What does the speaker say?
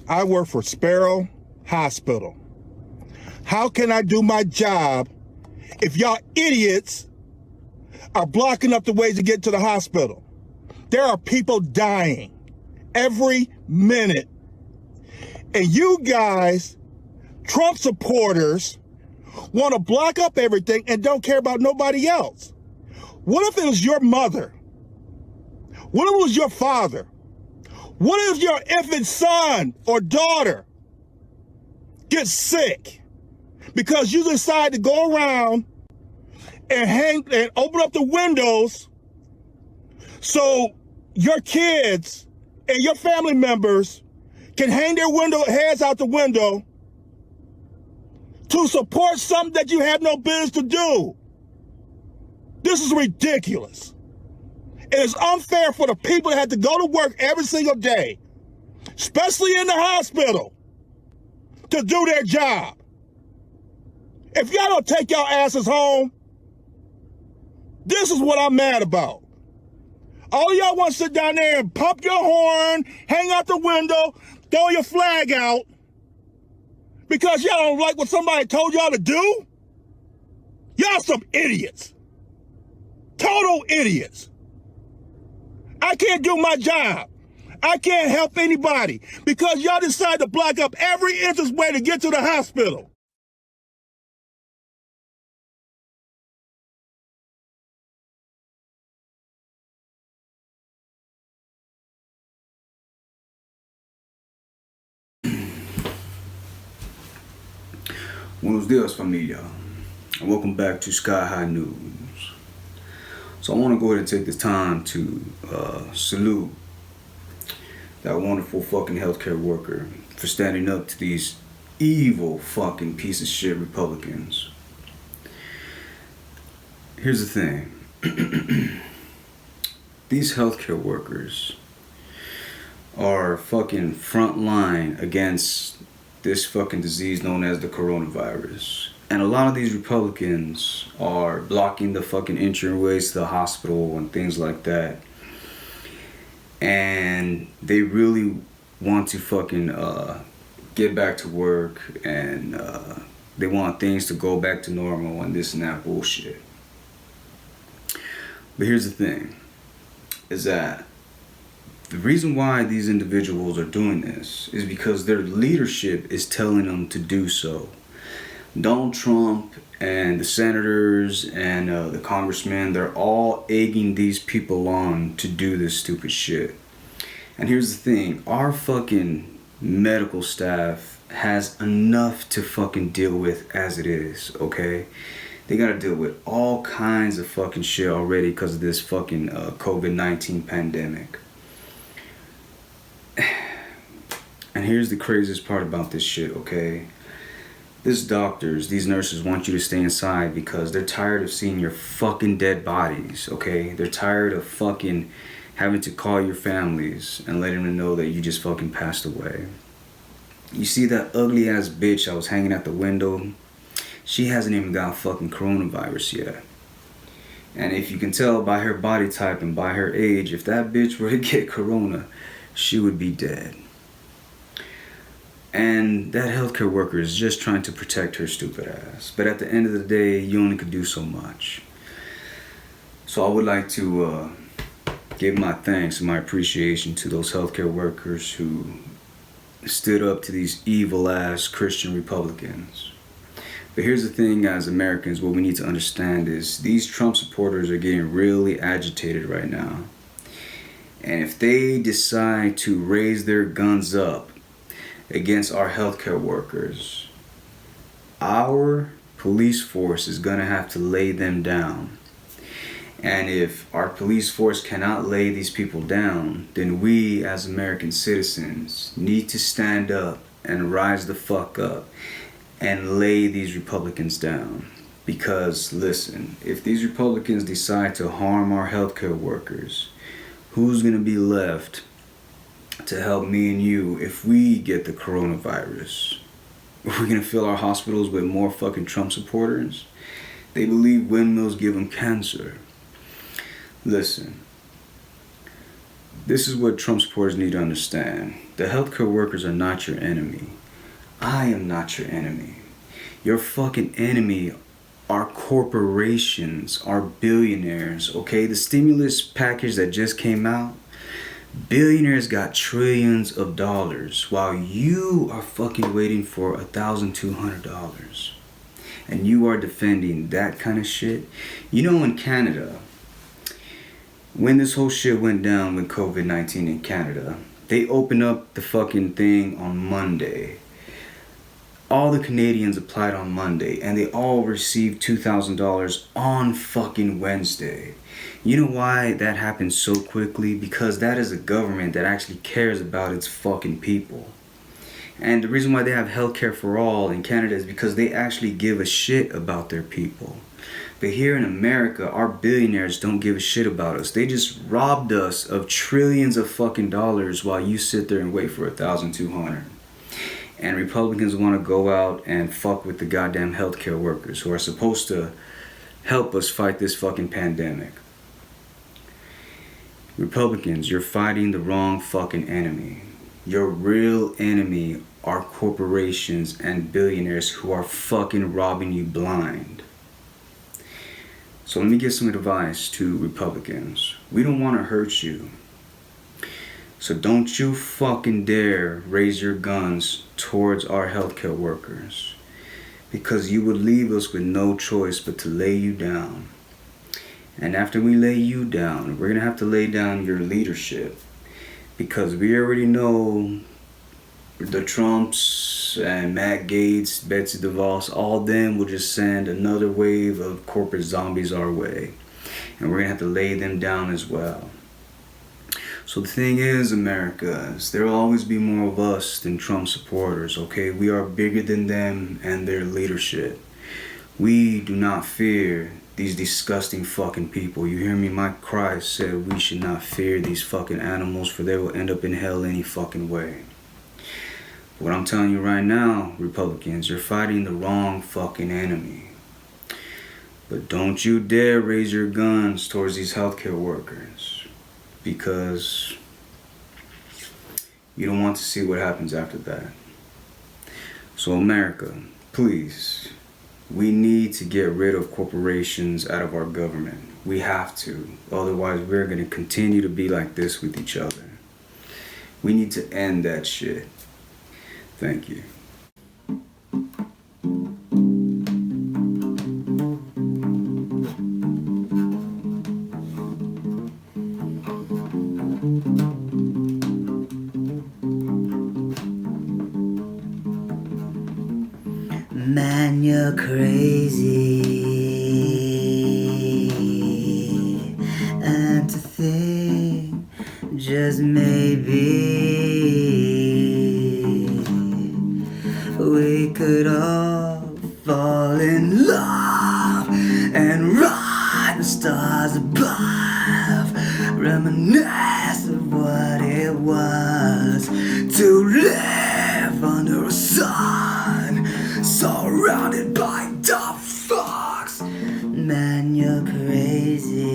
I work for Sparrow Hospital. How can I do my job if y'all idiots are blocking up the ways to get to the hospital? There are people dying every minute. And you guys, Trump supporters, want to block up everything and don't care about nobody else. What if it was your mother? What if it was your father? What if your infant son or daughter gets sick because you decide to go around and open up the windows so your kids and your family members can hang their heads out the window to support something that you have no business to do? This is ridiculous. It is unfair for the people that have to go to work every single day, especially in the hospital, to do their job. If y'all don't take y'all asses home, this is what I'm mad about. All y'all want to sit down there and pump your horn, hang out the window, throw your flag out because y'all don't like what somebody told y'all to do? Y'all some idiots. Total idiots. I can't do my job. I can't help anybody because y'all decide to block up every entrance way to get to the hospital. Buenos dias, familia, and welcome back to Sky High News. So I want to go ahead and take this time to salute that wonderful fucking healthcare worker for standing up to these evil fucking piece of shit Republicans. Here's the thing. These healthcare workers are fucking front line against this fucking disease known as the coronavirus. And a lot of these Republicans are blocking the fucking entryways to the hospital and things like that. And they really want to fucking get back to work, and they want things to go back to normal and this and that bullshit. But here's the thing, is that the reason why these individuals are doing this is because their leadership is telling them to do so. Donald Trump and the senators and the congressmen, they're all egging these people on to do this stupid shit. And here's the thing, our fucking medical staff has enough to fucking deal with as it is, okay? They gotta deal with all kinds of fucking shit already because of this fucking COVID-19 pandemic. And here's the craziest part about this shit, okay? These doctors, these nurses want you to stay inside because they're tired of seeing your fucking dead bodies, okay? They're tired of fucking having to call your families and letting them know that you just fucking passed away. You see that ugly ass bitch I was hanging at the window? She hasn't even got fucking coronavirus yet. And if you can tell by her body type and by her age, if that bitch were to get corona, she would be dead. And that healthcare worker is just trying to protect her stupid ass. But at the end of the day, you only could do so much. So I would like to give my thanks and my appreciation to those healthcare workers who stood up to these evil ass Christian Republicans. But here's the thing, as Americans, what we need to understand is these Trump supporters are getting really agitated right now. And if they decide to raise their guns up against our healthcare workers, our police force is gonna have to lay them down. And if our police force cannot lay these people down, then we as American citizens need to stand up and rise the fuck up and lay these Republicans down. Because listen, if these Republicans decide to harm our healthcare workers, who's gonna be left to help me and you if we get the coronavirus? Are we gonna fill our hospitals with more fucking Trump supporters? They believe windmills give them cancer. Listen, This is what Trump supporters need to understand. The healthcare workers are not your enemy. I am not your enemy. Your fucking enemy are corporations, are billionaires, okay? The stimulus package that just came out, billionaires got trillions of dollars while you are fucking waiting for $1,200. And you are defending that kind of shit. You know, in Canada, when this whole shit went down with COVID-19 in Canada, they opened up the fucking thing on Monday. All the Canadians applied on Monday and they all received $2,000 on fucking Wednesday. You know why that happened so quickly? Because that is a government that actually cares about its fucking people. And the reason why they have healthcare for all in Canada is because they actually give a shit about their people. But here in America, our billionaires don't give a shit about us. They just robbed us of trillions of fucking dollars while you sit there and wait for $1,200. And Republicans want to go out and fuck with the goddamn healthcare workers who are supposed to help us fight this fucking pandemic. Republicans, you're fighting the wrong fucking enemy. Your real enemy are corporations and billionaires who are fucking robbing you blind. So let me give some advice to Republicans. We don't want to hurt you. So don't you fucking dare raise your guns towards our healthcare workers, because you would leave us with no choice but to lay you down. And after we lay you down, we're going to have to lay down your leadership, because we already know the Trumps and Matt Gaetz, Betsy DeVos, all of them will just send another wave of corporate zombies our way. And we're going to have to lay them down as well. So the thing is, America, there will always be more of us than Trump supporters, okay? We are bigger than them and their leadership. We do not fear these disgusting fucking people. You hear me? My Christ said we should not fear these fucking animals, for they will end up in hell any fucking way. What I'm telling you right now, Republicans, you're fighting the wrong fucking enemy. But don't you dare raise your guns towards these healthcare workers, because you don't want to see what happens after that. So America, please, we need to get rid of corporations out of our government. We have to. Otherwise, we're going to continue to be like this with each other. We need to end that shit. Thank you. Man, you're crazy. And to think, just maybe, we could all fall in love and ride the stars above, reminisce of what it was to live under a sun surrounded by dumb fucks. Man, you're crazy.